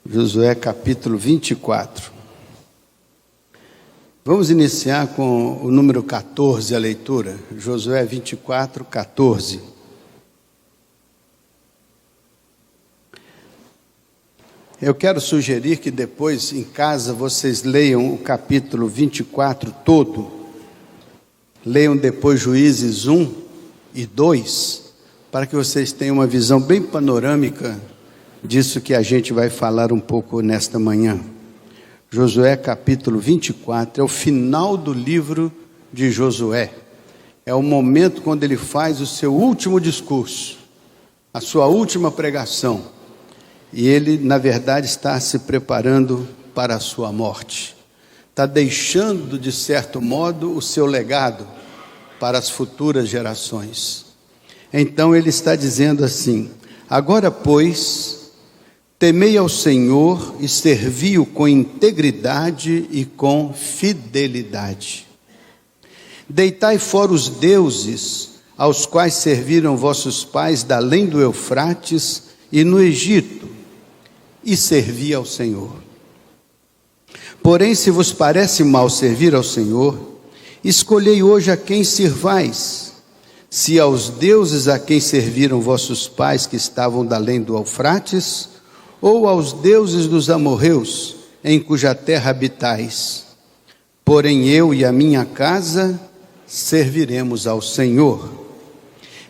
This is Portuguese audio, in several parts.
Josué capítulo 24. Vamos iniciar com o número 14, a leitura. Josué 24, 14. Eu quero sugerir que depois em casa vocês leiam o capítulo 24 todo. Leiam depois Juízes 1 e 2, para que vocês tenham uma visão bem panorâmica disso que a gente vai falar um pouco nesta manhã. Josué capítulo 24, é o final do livro de Josué. É o momento quando ele faz o seu último discurso, a sua última pregação. E ele, na verdade, está se preparando para a sua morte. Está deixando, de certo modo, o seu legado para as futuras gerações. Então ele está dizendo assim: agora, pois, temei ao Senhor e servi-o com integridade e com fidelidade. Deitai fora os deuses aos quais serviram vossos pais da além do Eufrates e no Egito, e servi ao Senhor. Porém, se vos parece mal servir ao Senhor, escolhei hoje a quem sirvais, se aos deuses a quem serviram vossos pais que estavam da além do Eufrates, ou aos deuses dos amorreus, em cuja terra habitais. Porém eu e a minha casa serviremos ao Senhor.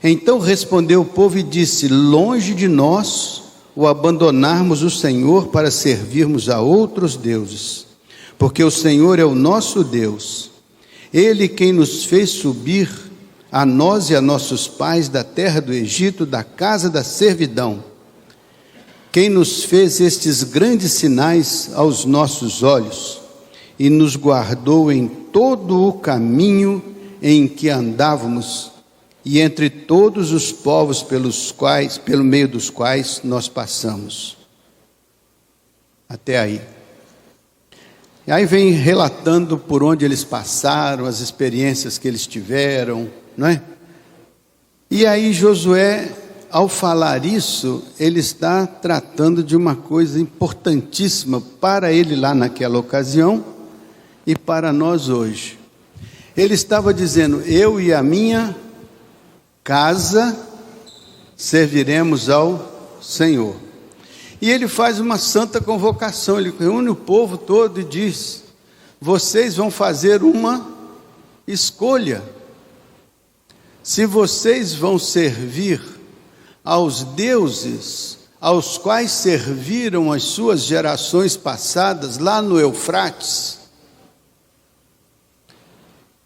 Então respondeu o povo e disse: longe de nós o abandonarmos o Senhor para servirmos a outros deuses, porque o Senhor é o nosso Deus, Ele quem nos fez subir, a nós e a nossos pais, da terra do Egito, da casa da servidão, quem nos fez estes grandes sinais aos nossos olhos e nos guardou em todo o caminho em que andávamos e entre todos os povos pelo meio dos quais nós passamos. Até aí. E aí vem relatando por onde eles passaram, as experiências que eles tiveram, não é? E aí Josué, ao falar isso, ele está tratando de uma coisa importantíssima para ele lá naquela ocasião e para nós hoje. Ele estava dizendo: eu e a minha casa serviremos ao Senhor. E ele faz uma santa convocação, ele reúne o povo todo e diz: vocês vão fazer uma escolha. Se vocês vão servir aos deuses aos quais serviram as suas gerações passadas lá no Eufrates,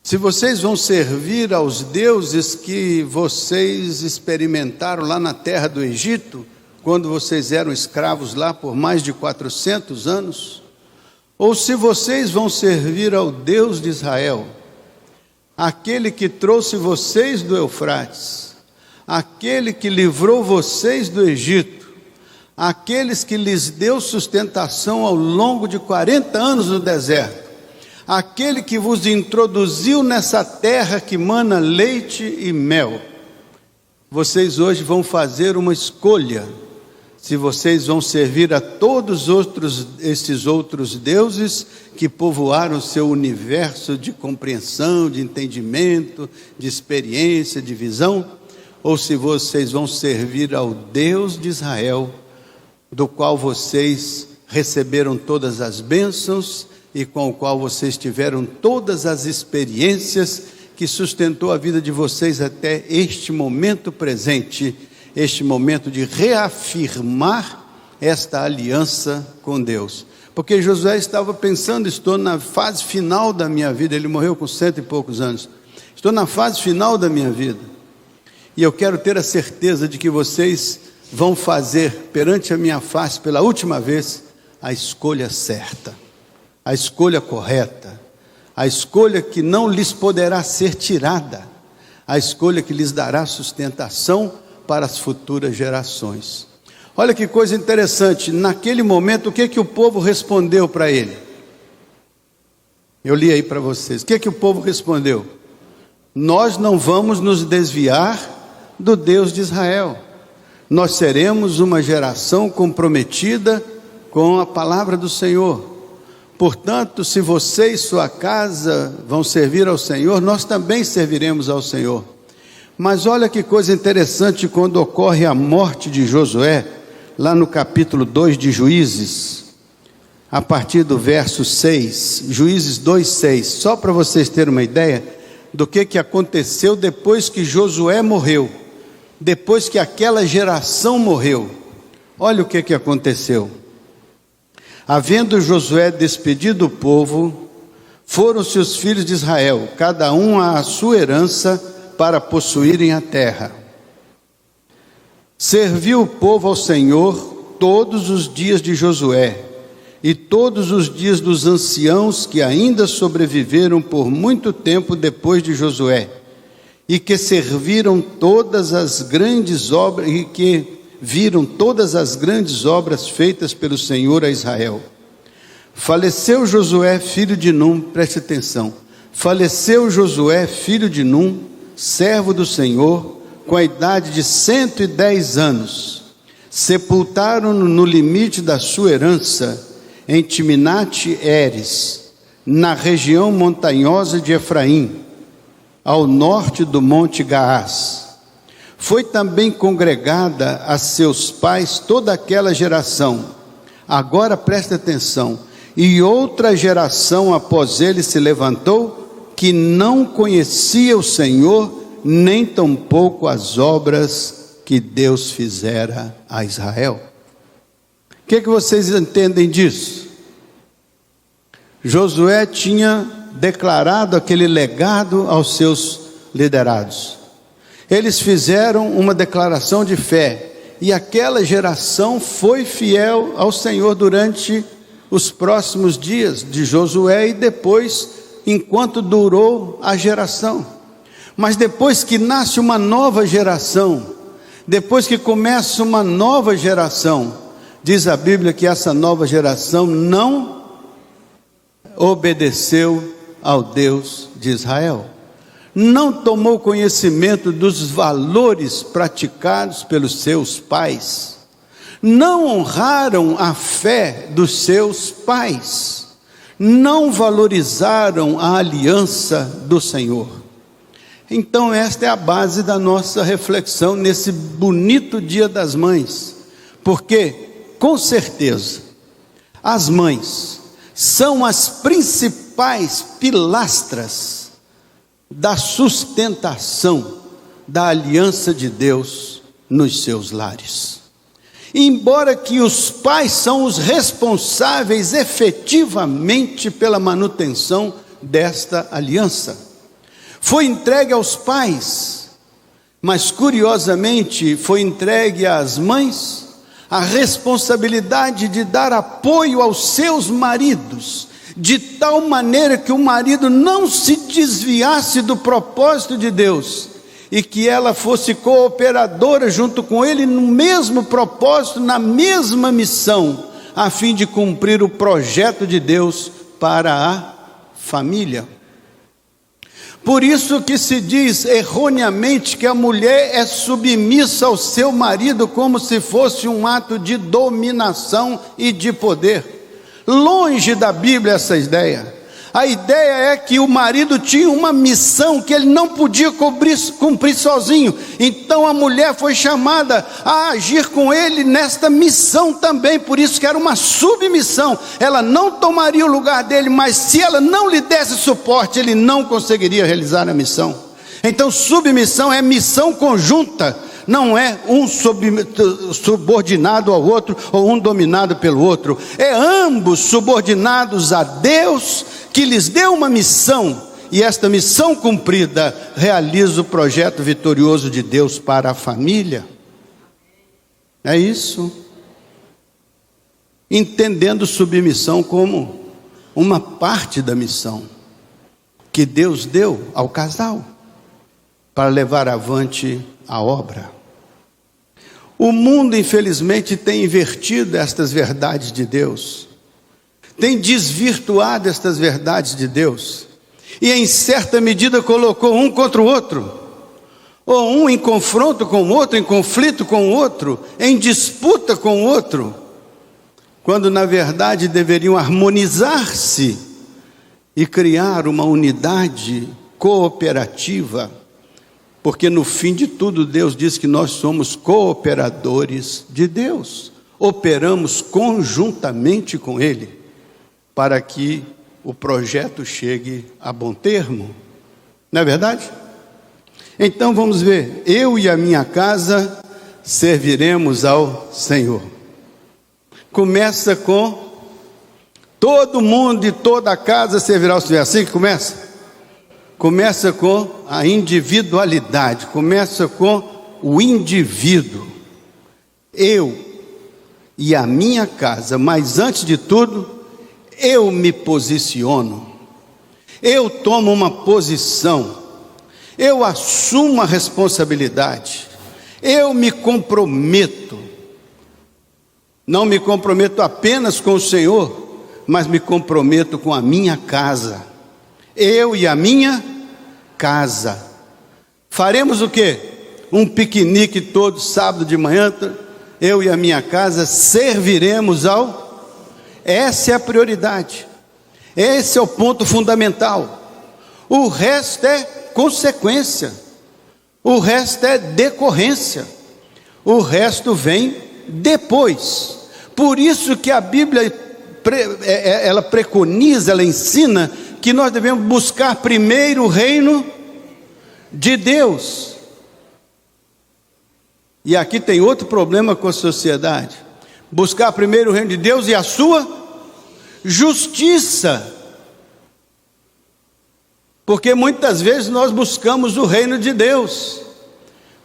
se vocês vão servir aos deuses que vocês experimentaram lá na terra do Egito, quando vocês eram escravos lá por mais de 400 anos, ou se vocês vão servir ao Deus de Israel, aquele que trouxe vocês do Eufrates, aquele que livrou vocês do Egito, aqueles que lhes deu sustentação ao longo de 40 anos no deserto, aquele que vos introduziu nessa terra que mana leite e mel. Vocês hoje vão fazer uma escolha, se vocês vão servir a todos esses outros deuses que povoaram o seu universo de compreensão, de entendimento, de experiência, de visão, ou se vocês vão servir ao Deus de Israel, do qual vocês receberam todas as bênçãos e com o qual vocês tiveram todas as experiências que sustentou a vida de vocês até este momento presente, este momento de reafirmar esta aliança com Deus. Porque Josué estava pensando: estou na fase final da minha vida, ele morreu com 100 e poucos anos, estou na fase final da minha vida, e eu quero ter a certeza de que vocês vão fazer perante a minha face pela última vez a escolha certa, a escolha correta, a escolha que não lhes poderá ser tirada, a escolha que lhes dará sustentação para as futuras gerações. Olha que coisa interessante, naquele momento o que o povo respondeu para ele? Eu li aí para vocês, o que o povo respondeu? Nós não vamos nos desviar do Deus de Israel, nós seremos uma geração comprometida com a palavra do Senhor. Portanto, se você e sua casa vão servir ao Senhor, nós também serviremos ao Senhor. Mas olha que coisa interessante quando ocorre a morte de Josué, lá no capítulo 2 de Juízes, a partir do verso 6, Juízes 2:6, só para vocês terem uma ideia do que aconteceu depois que Josué morreu, depois que aquela geração morreu. Olha o que aconteceu. Havendo Josué despedido o povo, foram-se os filhos de Israel, cada um à sua herança, para possuírem a terra. Serviu o povo ao Senhor todos os dias de Josué, e todos os dias dos anciãos que ainda sobreviveram por muito tempo depois de Josué, e que serviram todas as grandes obras, e que viram todas as grandes obras feitas pelo Senhor a Israel. Faleceu Josué, filho de Num, preste atenção, faleceu Josué, filho de Num, servo do Senhor, com a idade de 110 anos. Sepultaram-no no limite da sua herança, em Timnat-Heres, na região montanhosa de Efraim, ao norte do monte Gaás. Foi também congregada a seus pais toda aquela geração. Agora preste atenção. E outra geração após ele se levantou, que não conhecia o Senhor, nem tampouco as obras que Deus fizera a Israel. O que vocês entendem disso? Josué tinha declarado aquele legado aos seus liderados. Eles fizeram uma declaração de fé, e aquela geração foi fiel ao Senhor durante os próximos dias de Josué e depois, enquanto durou a geração. Mas depois que nasce uma nova geração, depois que começa uma nova geração, diz a Bíblia que essa nova geração não obedeceu ao Deus de Israel, não tomou conhecimento dos valores praticados pelos seus pais, não honraram a fé dos seus pais, não valorizaram a aliança do Senhor. Então esta é a base da nossa reflexão nesse bonito Dia das Mães, porque com certeza as mães são as principais pilastras da sustentação da aliança de Deus nos seus lares. Embora que os pais são os responsáveis efetivamente pela manutenção desta aliança, foi entregue aos pais, mas curiosamente foi entregue às mães a responsabilidade de dar apoio aos seus maridos, de tal maneira que o marido não se desviasse do propósito de Deus, e que ela fosse cooperadora junto com ele no mesmo propósito, na mesma missão, a fim de cumprir o projeto de Deus para a família. Por isso que se diz erroneamente que a mulher é submissa ao seu marido como se fosse um ato de dominação e de poder. Longe da Bíblia essa ideia. A ideia é que o marido tinha uma missão que ele não podia cumprir sozinho. Então a mulher foi chamada a agir com ele nesta missão também. Por isso que era uma submissão. Ela não tomaria o lugar dele, mas se ela não lhe desse suporte, ele não conseguiria realizar a missão. Então submissão é missão conjunta. Não é um subordinado ao outro ou um dominado pelo outro. É ambos subordinados a Deus, que lhes deu uma missão, e esta missão cumprida realiza o projeto vitorioso de Deus para a família. É isso. Entendendo submissão como uma parte da missão que Deus deu ao casal para levar avante a obra. O mundo, infelizmente, tem invertido estas verdades de Deus, tem desvirtuado estas verdades de Deus, e em certa medida colocou um contra o outro, ou um em confronto com o outro, em conflito com o outro, em disputa com o outro. quando na verdade deveriam harmonizar-se e criar uma unidade cooperativa, porque no fim de tudo Deus diz que nós somos cooperadores de Deus, operamos conjuntamente com Ele, para que o projeto chegue a bom termo, não é verdade? Então vamos ver, eu e a minha casa serviremos ao Senhor. Começa com todo mundo e toda a casa servirá ao Senhor. É assim que começa? Começa com a individualidade, começa com o indivíduo. Eu e a minha casa, mas antes de tudo, eu me posiciono, eu tomo uma posição, eu assumo a responsabilidade, eu me comprometo. Não me comprometo apenas com o Senhor, mas me comprometo com a minha casa. Eu e a minha casa. Faremos o quê? Um piquenique todo sábado de manhã. Eu e a minha casa serviremos ao... Essa é a prioridade. Esse é o ponto fundamental. O resto é consequência. O resto é decorrência. O resto vem depois. Por isso que a Bíblia ela preconiza, ela ensina que nós devemos buscar primeiro o reino de Deus. E aqui tem outro problema com a sociedade: buscar primeiro o reino de Deus e a sua justiça. Porque muitas vezes nós buscamos o reino de Deus,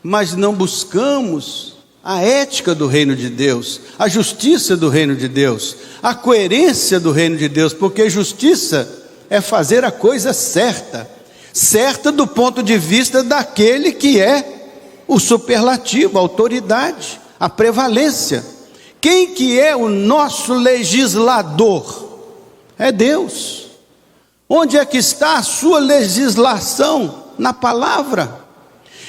mas não buscamos a ética do reino de Deus, a justiça do reino de Deus, a coerência do reino de Deus, porque justiça é fazer a coisa certa, certa do ponto de vista daquele que é o superlativo, a autoridade, a prevalência. Quem que é o nosso legislador? É Deus. Onde é que está a sua legislação? Na palavra.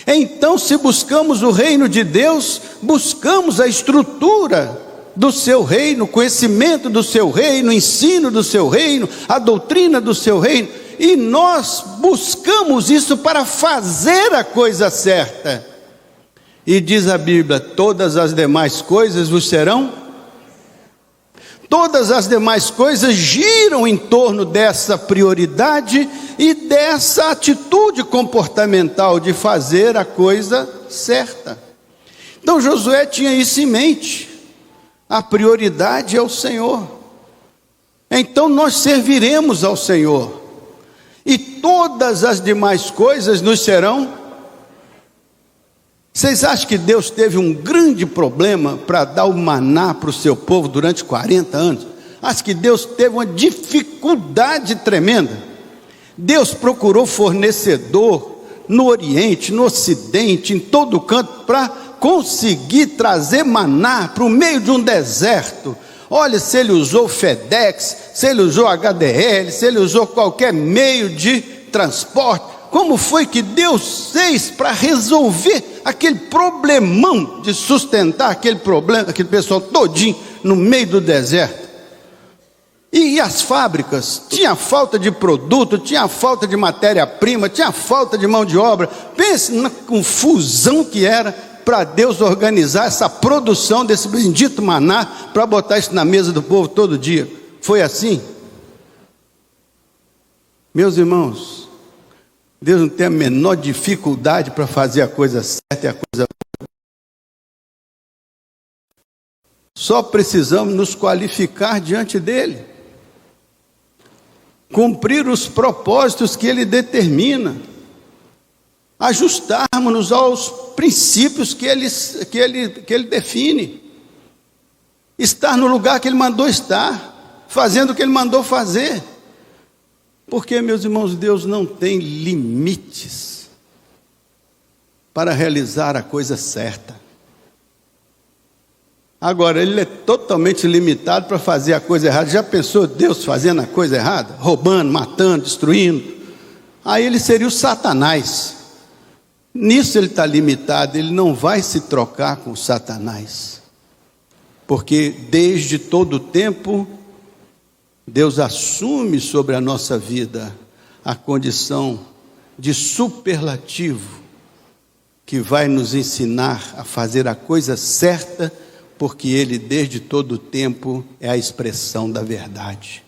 Então, se buscamos o reino de Deus, buscamos a estrutura do seu reino, o conhecimento do seu reino, o ensino do seu reino, a doutrina do seu reino, e nós buscamos isso para fazer a coisa certa. E diz a Bíblia: todas as demais coisas vos serão. Todas as demais coisas giram em torno dessa prioridade e dessa atitude comportamental de fazer a coisa certa. Então Josué tinha isso em mente. A prioridade é o Senhor. Então nós serviremos ao Senhor. E todas as demais coisas nos serão. Vocês acham que Deus teve um grande problema para dar o maná para o seu povo durante 40 anos? Acho que Deus teve uma dificuldade tremenda. Deus procurou fornecedor no Oriente, no Ocidente, em todo canto, para conseguir trazer maná para o meio de um deserto. Olha, se ele usou FedEx, se ele usou HDL, se ele usou qualquer meio de transporte, como foi que Deus fez para resolver aquele problemão de sustentar aquele problema, aquele pessoal todinho no meio do deserto? E as fábricas, tinha falta de produto, tinha falta de matéria-prima, tinha falta de mão de obra. Pense na confusão que era para Deus organizar essa produção desse bendito maná, para botar isso na mesa do povo todo dia. Foi assim? Meus irmãos, Deus não tem a menor dificuldade para fazer a coisa certa e a coisa boa. Só precisamos nos qualificar diante dele, cumprir os propósitos que ele determina, ajustarmos-nos aos princípios que ele define, estar no lugar que ele mandou estar, fazendo o que ele mandou fazer. Porque, meus irmãos, Deus não tem limites para realizar a coisa certa. Agora, ele é totalmente limitado para fazer a coisa errada. Já pensou Deus fazendo a coisa errada? Roubando, matando, destruindo? Aí ele seria o Satanás. Nisso ele está limitado, ele não vai se trocar com o Satanás. porque desde todo o tempo, Deus assume sobre a nossa vida a condição de superlativo, que vai nos ensinar a fazer a coisa certa, porque Ele desde todo o tempo é a expressão da verdade.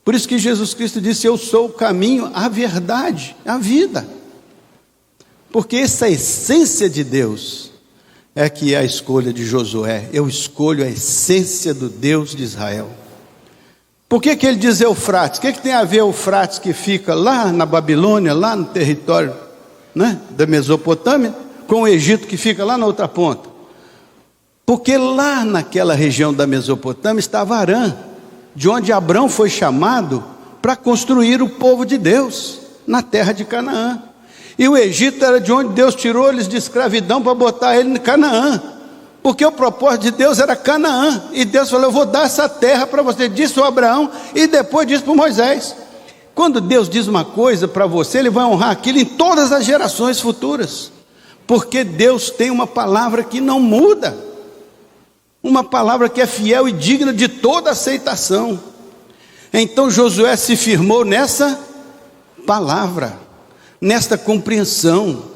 Por isso que Jesus Cristo disse: eu sou o caminho, a verdade, a vida. Porque essa essência de Deus é que é a escolha de Josué. Eu escolho a essência do Deus de Israel. Por que ele diz Eufrates? O que tem a ver Eufrates, que fica lá na Babilônia, lá no território, né, da Mesopotâmia, com o Egito, que fica lá na outra ponta? Porque lá naquela região da Mesopotâmia estava Harã, de onde Abrão foi chamado para construir o povo de Deus na terra de Canaã. E o Egito era de onde Deus tirou eles de escravidão para botar ele em Canaã, porque o propósito de Deus era Canaã. E Deus falou: eu vou dar essa terra para você. Disse o Abraão e depois disse para o Moisés. Quando Deus diz uma coisa para você, Ele vai honrar aquilo em todas as gerações futuras, porque Deus tem uma palavra que não muda, uma palavra que é fiel e digna de toda aceitação. Então Josué se firmou nessa palavra, nesta compreensão.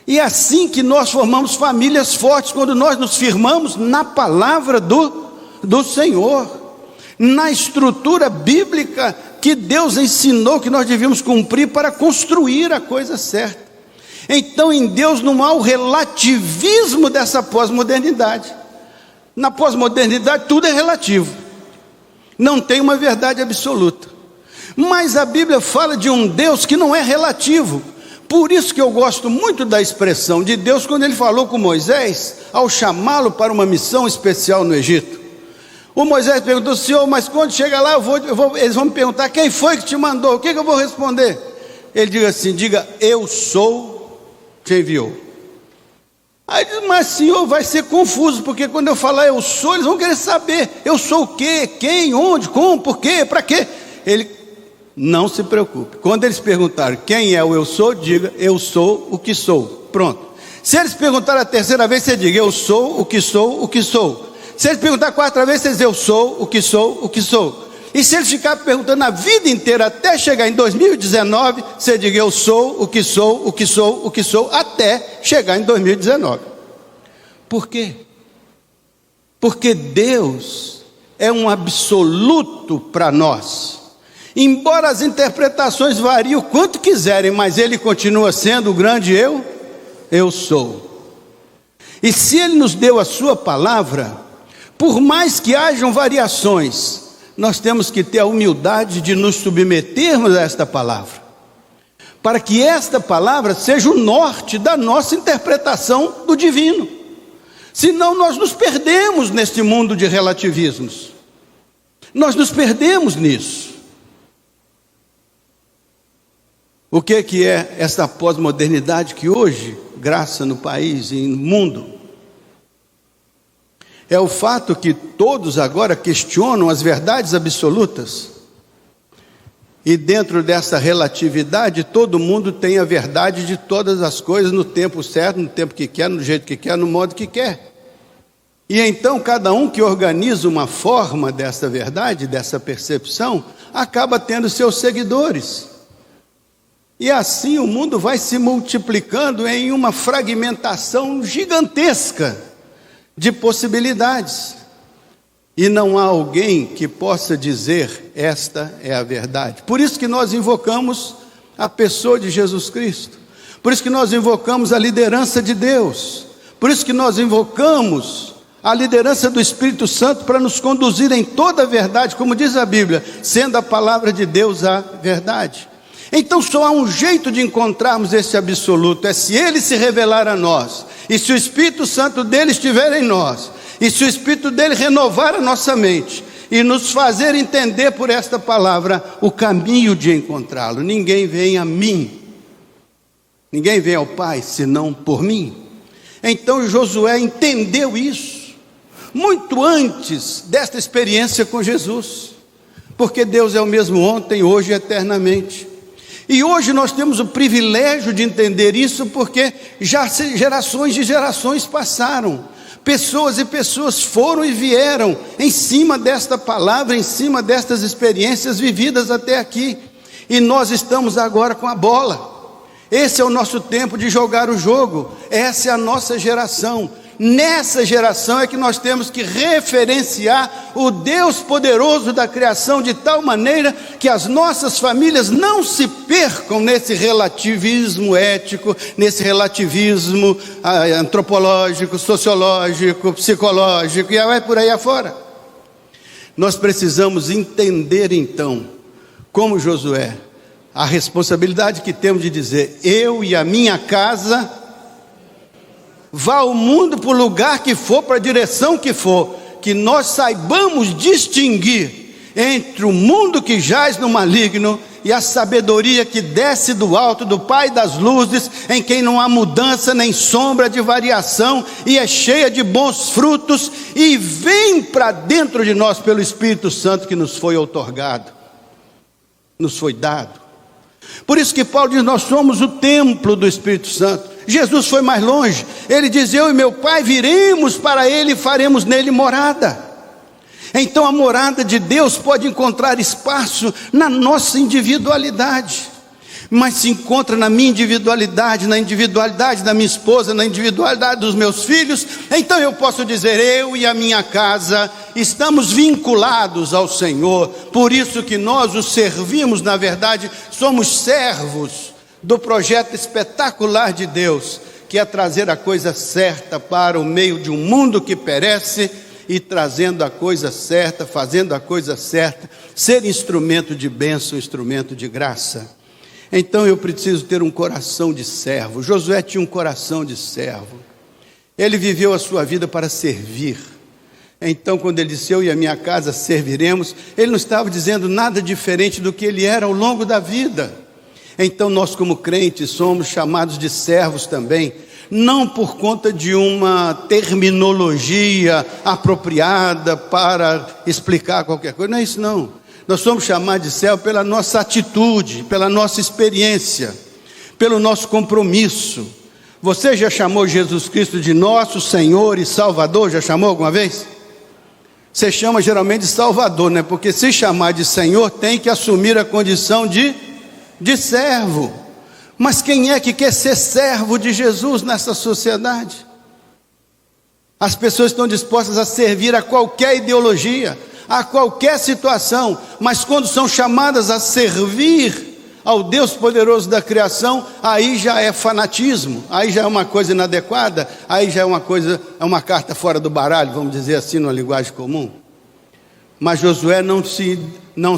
E é assim que nós formamos famílias fortes, quando nós nos firmamos na palavra do Senhor, na estrutura bíblica que Deus ensinou que nós devíamos cumprir para construir a coisa certa. Então em Deus não há o relativismo dessa pós-modernidade. Na pós-modernidade tudo é relativo, não tem uma verdade absoluta. Mas a Bíblia fala de um Deus que não é relativo. Por isso que eu gosto muito da expressão de Deus quando Ele falou com Moisés, ao chamá-lo para uma missão especial no Egito. O Moisés perguntou: Senhor, mas quando chega lá eles vão me perguntar: quem foi que te mandou? O que eu vou responder? Ele diz assim: diga, eu sou, te enviou. Aí diz: mas Senhor, vai ser confuso, porque quando eu falar eu sou, eles vão querer saber, eu sou o quê, quem, onde, como, por quê, para quê? Ele: não se preocupe, quando eles perguntarem quem é o eu sou, diga, eu sou o que sou, pronto. Se eles perguntarem a terceira vez, você diga, eu sou o que sou, o que sou. Se eles perguntarem a quarta vez, você diz, eu sou o que sou, o que sou. E se eles ficarem perguntando a vida inteira, até chegar em 2019, você diga, eu sou o que sou, o que sou, o que sou, até chegar em 2019. Por quê? Porque Deus é um absoluto para nós. Embora as interpretações variem o quanto quiserem, mas Ele continua sendo o grande eu sou. E se Ele nos deu a sua palavra, por mais que hajam variações, nós temos que ter a humildade de nos submetermos a esta palavra, para que esta palavra seja o norte da nossa interpretação do divino. Senão nós nos perdemos neste mundo de relativismos, nós nos perdemos nisso. O que é essa pós-modernidade que hoje graça no país e no mundo? É o fato que todos agora questionam as verdades absolutas, e dentro dessa relatividade todo mundo tem a verdade de todas as coisas no tempo certo, no tempo que quer, no jeito que quer, no modo que quer. E então cada um que organiza uma forma dessa verdade, dessa percepção, acaba tendo seus seguidores. E assim o mundo vai se multiplicando em uma fragmentação gigantesca de possibilidades. E não há alguém que possa dizer, esta é a verdade. Por isso que nós invocamos a pessoa de Jesus Cristo. Por isso que nós invocamos a liderança de Deus. Por isso que nós invocamos a liderança do Espírito Santo para nos conduzir em toda a verdade, como diz a Bíblia, sendo a palavra de Deus a verdade. Então só há um jeito de encontrarmos esse absoluto, é se Ele se revelar a nós, e se o Espírito Santo dele estiver em nós, e se o Espírito dele renovar a nossa mente, e nos fazer entender por esta palavra o caminho de encontrá-lo. Ninguém vem a mim, ninguém vem ao Pai, senão por mim. Então Josué entendeu isso, muito antes desta experiência com Jesus, porque Deus é o mesmo ontem, hoje e eternamente. E hoje nós temos o privilégio de entender isso, porque já gerações de gerações passaram. Pessoas e pessoas foram e vieram em cima desta palavra, em cima destas experiências vividas até aqui. E nós estamos agora com a bola. Esse é o nosso tempo de jogar o jogo. Essa é a nossa geração. Nessa geração é que nós temos que referenciar o Deus poderoso da criação, de tal maneira que as nossas famílias não se percam nesse relativismo ético, nesse relativismo antropológico, sociológico, psicológico, e vai por aí afora. Nós precisamos entender então, como Josué, a responsabilidade que temos de dizer: eu e a minha casa, vá ao mundo, para o lugar que for, para a direção que for, que nós saibamos distinguir entre o mundo que jaz no maligno e a sabedoria que desce do alto, do Pai das luzes, em quem não há mudança nem sombra de variação, e é cheia de bons frutos, e vem para dentro de nós pelo Espírito Santo que nos foi outorgado, nos foi dado. Por isso que Paulo diz: nós somos o templo do Espírito Santo. Jesus foi mais longe, ele diz: eu e meu Pai viremos para ele e faremos nele morada. Então a morada de Deus pode encontrar espaço na nossa individualidade, mas se encontra na minha individualidade, na individualidade da minha esposa, na individualidade dos meus filhos. Então eu posso dizer: eu e a minha casa estamos vinculados ao Senhor. Por isso que nós o servimos, na verdade, somos servos do projeto espetacular de Deus, que é trazer a coisa certa para o meio de um mundo que perece, e trazendo a coisa certa, fazendo a coisa certa, ser instrumento de bênção, instrumento de graça. Então eu preciso ter um coração de servo. Josué tinha um coração de servo. Ele viveu a sua vida para servir. Então quando ele disse: eu e a minha casa serviremos, ele não estava dizendo nada diferente do que ele era ao longo da vida. Então nós, como crentes, somos chamados de servos também, não por conta de uma terminologia apropriada para explicar qualquer coisa, não é isso não. Nós somos chamados de servo pela nossa atitude, pela nossa experiência, pelo nosso compromisso. Você já chamou Jesus Cristo de nosso Senhor e Salvador? Já chamou alguma vez? Você chama geralmente de Salvador, né? Porque se chamar de Senhor, tem que assumir a condição de servo. Mas quem é que quer ser servo de Jesus nessa sociedade? As pessoas estão dispostas a servir a qualquer ideologia, a qualquer situação, mas quando são chamadas a servir ao Deus poderoso da criação, aí já é fanatismo, aí já é uma coisa inadequada, aí já é uma carta fora do baralho, vamos dizer assim, numa linguagem comum. Mas Josué não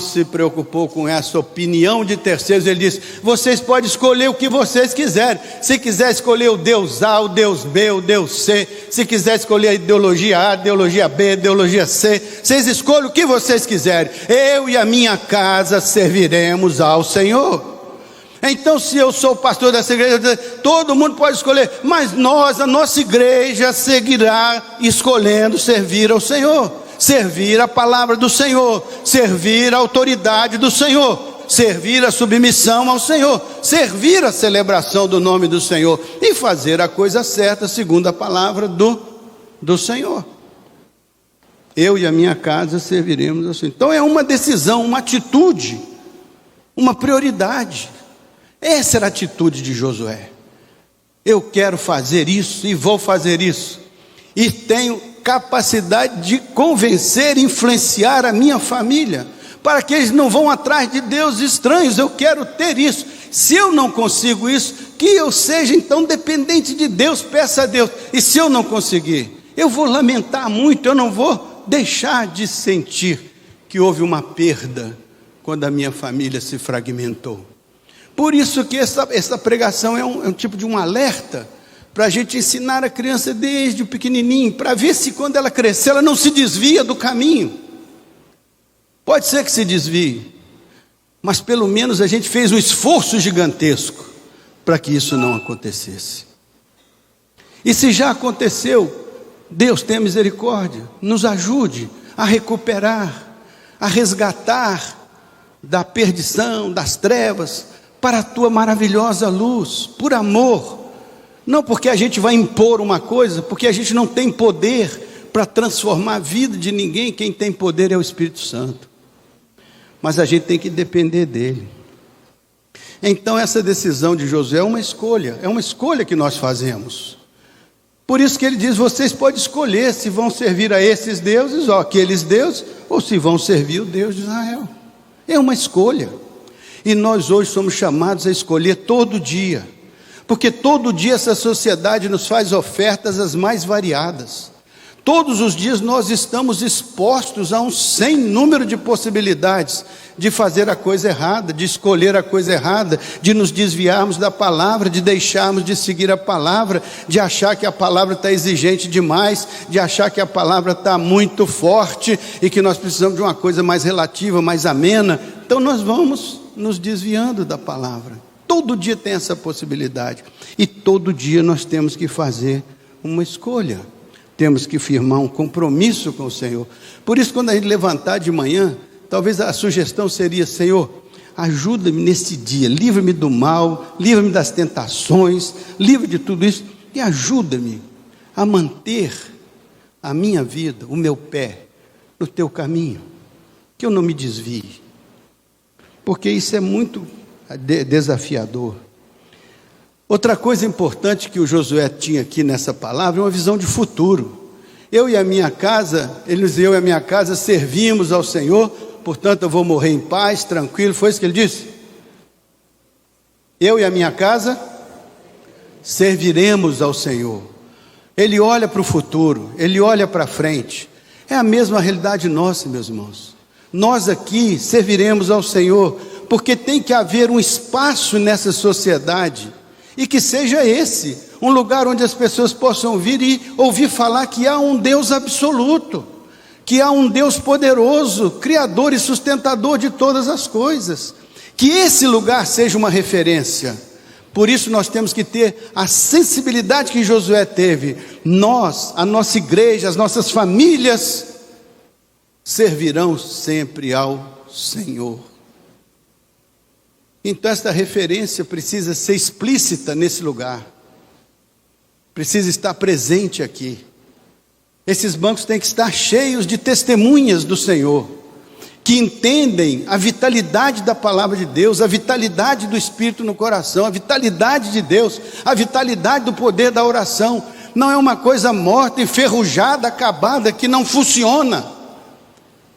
se preocupou com essa opinião de terceiros. Ele disse: vocês podem escolher o que vocês quiserem. Se quiser escolher o Deus A, o Deus B, o Deus C, se quiser escolher a ideologia A, a ideologia B, a ideologia C, vocês escolhem o que vocês quiserem. Eu e a minha casa serviremos ao Senhor. Então, se eu sou o pastor dessa igreja, todo mundo pode escolher, mas a nossa igreja seguirá escolhendo servir ao Senhor. Servir a palavra do Senhor, servir a autoridade do Senhor, servir a submissão ao Senhor, servir a celebração do nome do Senhor e fazer a coisa certa segundo a palavra do Senhor. Eu e a minha casa serviremos ao Senhor. Então é uma decisão, uma atitude, uma prioridade. Essa era a atitude de Josué. Eu quero fazer isso e vou fazer isso, e tenho capacidade de convencer, influenciar a minha família, para que eles não vão atrás de deuses estranhos. Eu quero ter isso. Se eu não consigo isso, que eu seja então dependente de Deus, peça a Deus. E se eu não conseguir, eu vou lamentar muito, eu não vou deixar de sentir que houve uma perda quando a minha família se fragmentou. Por isso que essa pregação é um tipo de um alerta, para a gente ensinar a criança desde o pequenininho, para ver se quando ela crescer, ela não se desvia do caminho. Pode ser que se desvie, mas pelo menos a gente fez um esforço gigantesco para que isso não acontecesse. E se já aconteceu, Deus tenha misericórdia, nos ajude a recuperar, a resgatar da perdição, das trevas, para a tua maravilhosa luz, por amor. Não porque a gente vai impor uma coisa, porque a gente não tem poder para transformar a vida de ninguém. Quem tem poder é o Espírito Santo. Mas a gente tem que depender dele. Então essa decisão de Josué é uma escolha que nós fazemos. Por isso que ele diz, vocês podem escolher se vão servir a esses deuses, ou aqueles deuses, ou se vão servir o Deus de Israel. É uma escolha. E nós hoje somos chamados a escolher todo dia. Porque todo dia essa sociedade nos faz ofertas as mais variadas. Todos os dias nós estamos expostos a um sem número de possibilidades de fazer a coisa errada, de escolher a coisa errada, de nos desviarmos da palavra, de deixarmos de seguir a palavra, de achar que a palavra está exigente demais, de achar que a palavra está muito forte e que nós precisamos de uma coisa mais relativa, mais amena. Então nós vamos nos desviando da palavra. Todo dia tem essa possibilidade e todo dia nós temos que fazer uma escolha. Temos que firmar um compromisso com o Senhor. Por isso, quando a gente levantar de manhã, talvez a sugestão seria: Senhor, ajuda-me nesse dia, livra-me do mal, livra-me das tentações, livra de tudo isso e ajuda-me a manter a minha vida, o meu pé, no teu caminho, que eu não me desvie, porque isso é muito desafiador. Outra coisa importante que o Josué tinha aqui nessa palavra é uma visão de futuro. Eu e a minha casa servimos ao Senhor, portanto eu vou morrer em paz, tranquilo. Foi isso que ele disse? Eu e a minha casa serviremos ao Senhor. Ele olha para o futuro, ele olha para frente. É a mesma realidade nossa, meus irmãos. Nós aqui serviremos ao Senhor, porque tem que haver um espaço nessa sociedade, e que seja esse, um lugar onde as pessoas possam vir e ouvir falar que há um Deus absoluto, que há um Deus poderoso, criador e sustentador de todas as coisas, que esse lugar seja uma referência. Por isso nós temos que ter a sensibilidade que Josué teve. Nós, a nossa igreja, as nossas famílias, servirão sempre ao Senhor. Então esta referência precisa ser explícita nesse lugar, precisa estar presente aqui. Esses bancos têm que estar cheios de testemunhas do Senhor, que entendem a vitalidade da palavra de Deus, a vitalidade do Espírito no coração, a vitalidade de Deus, a vitalidade do poder da oração. Não é uma coisa morta, enferrujada, acabada, que não funciona.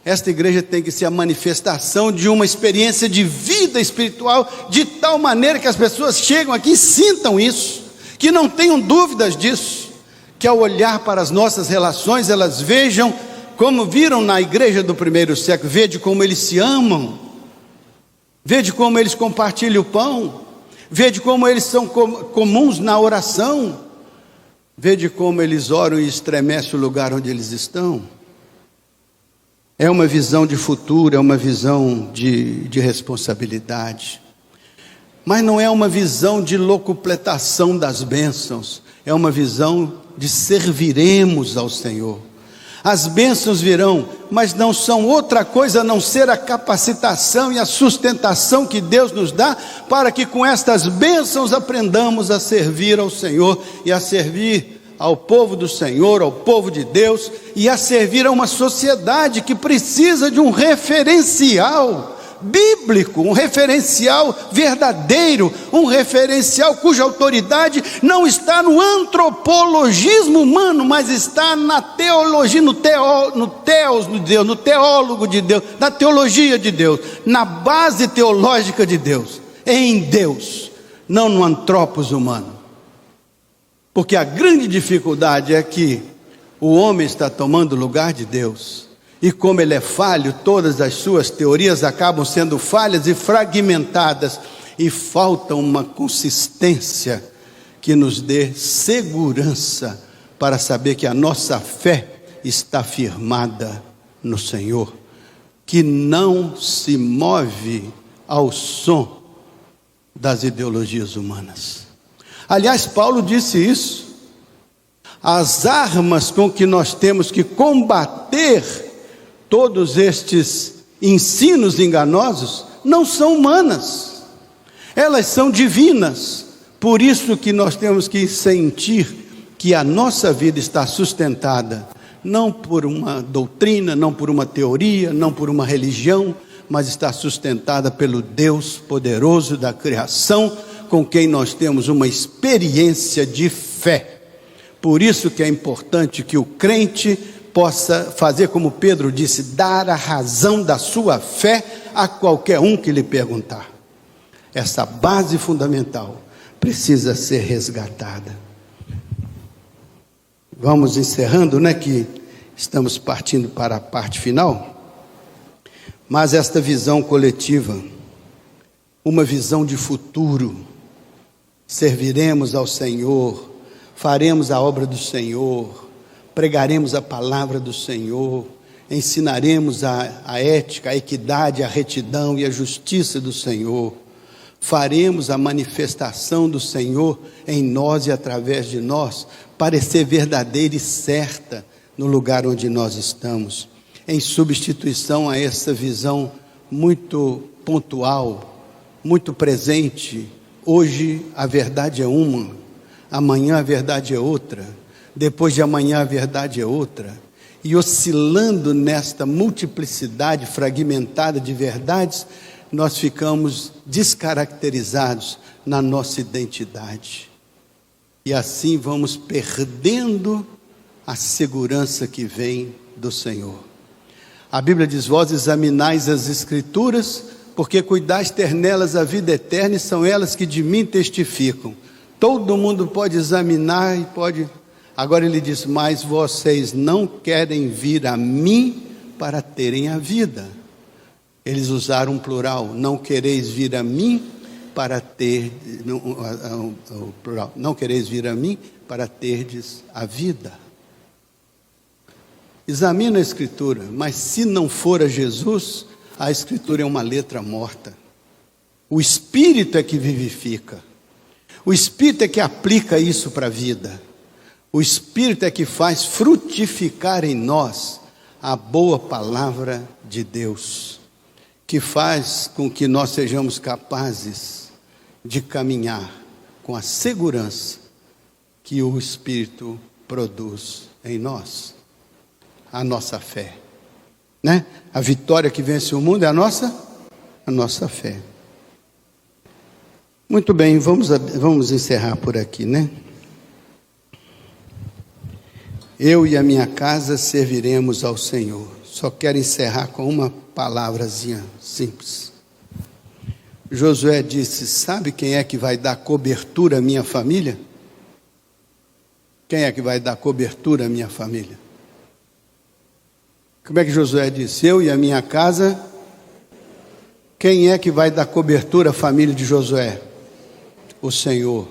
Esta igreja tem que ser a manifestação de uma experiência de vida espiritual, de tal maneira que as pessoas chegam aqui e sintam isso, que não tenham dúvidas disso, que ao olhar para as nossas relações, elas vejam como viram na igreja do primeiro século. Vede como eles se amam, vede como eles compartilham o pão, vede como eles são comuns na oração, vede como eles oram e estremecem o lugar onde eles estão. É uma visão de futuro, é uma visão de responsabilidade. Mas não é uma visão de locupletação das bênçãos, é uma visão de serviremos ao Senhor. As bênçãos virão, mas não são outra coisa a não ser a capacitação e a sustentação que Deus nos dá, para que com estas bênçãos aprendamos a servir ao Senhor e a servir ao povo do Senhor, ao povo de Deus, e a servir a uma sociedade que precisa de um referencial bíblico, um referencial verdadeiro, um referencial cuja autoridade não está no antropologismo humano, mas está na teologia, no teos de Deus, no teólogo de Deus, na teologia de Deus, na base teológica de Deus, em Deus, não no antropos humano. Porque a grande dificuldade é que o homem está tomando o lugar de Deus, e como ele é falho, todas as suas teorias acabam sendo falhas e fragmentadas, e falta uma consistência que nos dê segurança para saber que a nossa fé está firmada no Senhor, que não se move ao som das ideologias humanas. Aliás, Paulo disse isso. As armas com que nós temos que combater todos estes ensinos enganosos não são humanas, elas são divinas, Por isso que nós temos que sentir que a nossa vida está sustentada, não por uma doutrina, não por uma teoria, não por uma religião, mas está sustentada pelo Deus poderoso da criação, com quem nós temos uma experiência de fé. Por isso que é importante que o crente possa fazer como Pedro disse, dar a razão da sua fé a qualquer um que lhe perguntar. Essa base fundamental precisa ser resgatada. Vamos encerrando, que estamos partindo para a parte final. Mas esta visão coletiva, uma visão de futuro, serviremos ao Senhor, faremos a obra do Senhor, pregaremos a palavra do Senhor, ensinaremos a ética, a equidade, a retidão e a justiça do Senhor, faremos a manifestação do Senhor em nós e através de nós, parecer verdadeira e certa no lugar onde nós estamos, em substituição a essa visão muito pontual, muito presente. Hoje a verdade é uma, amanhã a verdade é outra, depois de amanhã a verdade é outra, e oscilando nesta multiplicidade fragmentada de verdades, nós ficamos descaracterizados na nossa identidade, e assim vamos perdendo a segurança que vem do Senhor. A Bíblia diz, vós examinais as Escrituras, porque cuidais ter nelas a vida eterna, e são elas que de mim testificam. Todo mundo pode examinar e pode... Agora ele diz, mas vocês não querem vir a mim para terem a vida. Eles usaram um plural, não quereis vir a mim para ter... o plural, não quereis vir a mim para terdes a vida. Examina a Escritura, mas se não for a Jesus, a Escritura é uma letra morta. O Espírito é que vivifica. O Espírito é que aplica isso para a vida. O Espírito é que faz frutificar em nós a boa palavra de Deus, que faz com que nós sejamos capazes de caminhar com a segurança que o Espírito produz em nós. A nossa fé, A vitória que vence o mundo é a nossa fé. Muito bem, vamos encerrar por aqui, Eu e a minha casa serviremos ao Senhor. Só quero encerrar com uma palavrazinha simples. Josué disse, sabe quem é que vai dar cobertura à minha família? Quem é que vai dar cobertura à minha família? Como é que Josué disse? Eu e a minha casa. Quem é que vai dar cobertura à família de Josué? O Senhor.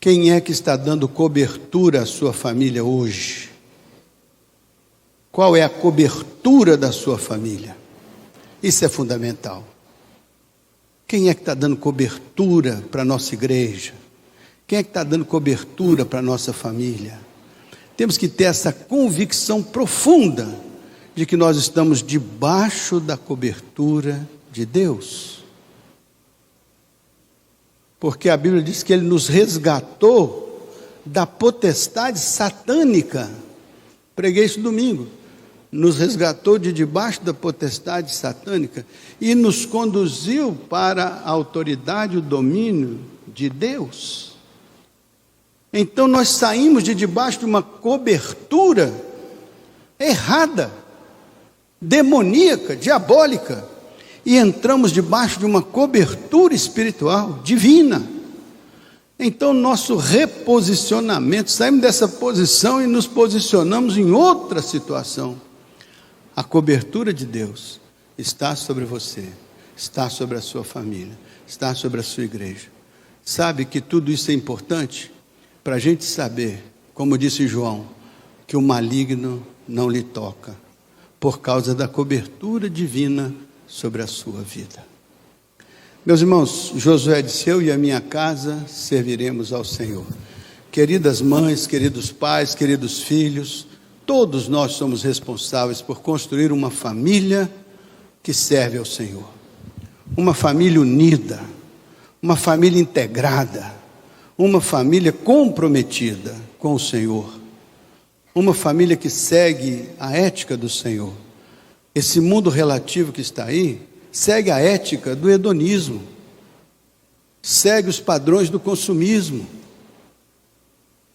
Quem é que está dando cobertura à sua família hoje? Qual é a cobertura da sua família? Isso é fundamental. Quem é que está dando cobertura para a nossa igreja? Quem é que está dando cobertura para a nossa família? Temos que ter essa convicção profunda de que nós estamos debaixo da cobertura de Deus. Porque a Bíblia diz que Ele nos resgatou da potestade satânica. Preguei isso domingo. Nos resgatou de debaixo da potestade satânica e nos conduziu para a autoridade e o domínio de Deus. Então nós saímos de debaixo de uma cobertura errada, demoníaca, diabólica, e entramos debaixo de uma cobertura espiritual, divina. Então nosso reposicionamento, saímos dessa posição e nos posicionamos em outra situação. A cobertura de Deus está sobre você, está sobre a sua família, está sobre a sua igreja. Sabe que tudo isso é importante para a gente saber, como disse João, que o maligno não lhe toca, por causa da cobertura divina sobre a sua vida. Meus irmãos, Josué disse, eu e a minha casa serviremos ao Senhor. Queridas mães, queridos pais, queridos filhos, todos nós somos responsáveis por construir uma família que serve ao Senhor. Uma família unida, uma família integrada, uma família comprometida com o Senhor, uma família que segue a ética do Senhor. Esse mundo relativo que está aí, segue a ética do hedonismo, segue os padrões do consumismo,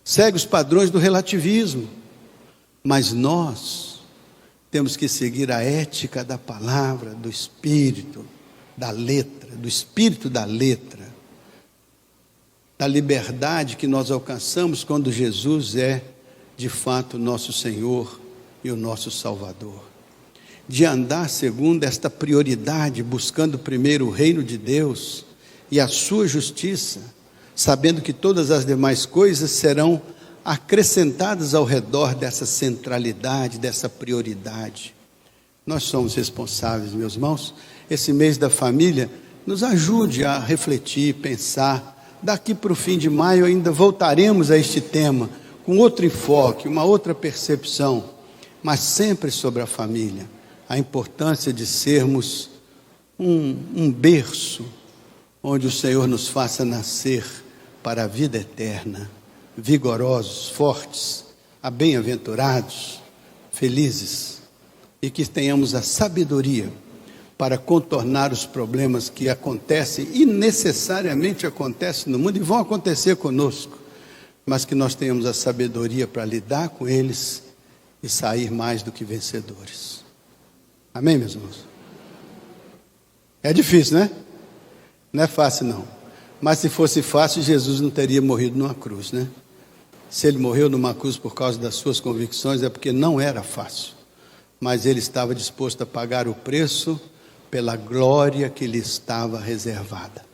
segue os padrões do relativismo, mas nós temos que seguir a ética da palavra, do Espírito, da letra, do Espírito da letra, da liberdade que nós alcançamos quando Jesus é, de fato, nosso Senhor e o nosso Salvador. De andar segundo esta prioridade, buscando primeiro o reino de Deus e a sua justiça, sabendo que todas as demais coisas serão acrescentadas ao redor dessa centralidade, dessa prioridade. Nós somos responsáveis, meus irmãos. Esse mês da família nos ajude a refletir, pensar. Daqui para o fim de maio ainda voltaremos a este tema, com outro enfoque, uma outra percepção, mas sempre sobre a família. A importância de sermos um berço, onde o Senhor nos faça nascer para a vida eterna, vigorosos, fortes, bem-aventurados, felizes, e que tenhamos a sabedoria para contornar os problemas que acontecem e necessariamente acontecem no mundo e vão acontecer conosco, mas que nós tenhamos a sabedoria para lidar com eles e sair mais do que vencedores. Amém, meus irmãos? É difícil, né? Não é fácil, não. Mas se fosse fácil, Jesus não teria morrido numa cruz, né? Se ele morreu numa cruz por causa das suas convicções, é porque não era fácil. Mas ele estava disposto a pagar o preço pela glória que lhe estava reservada.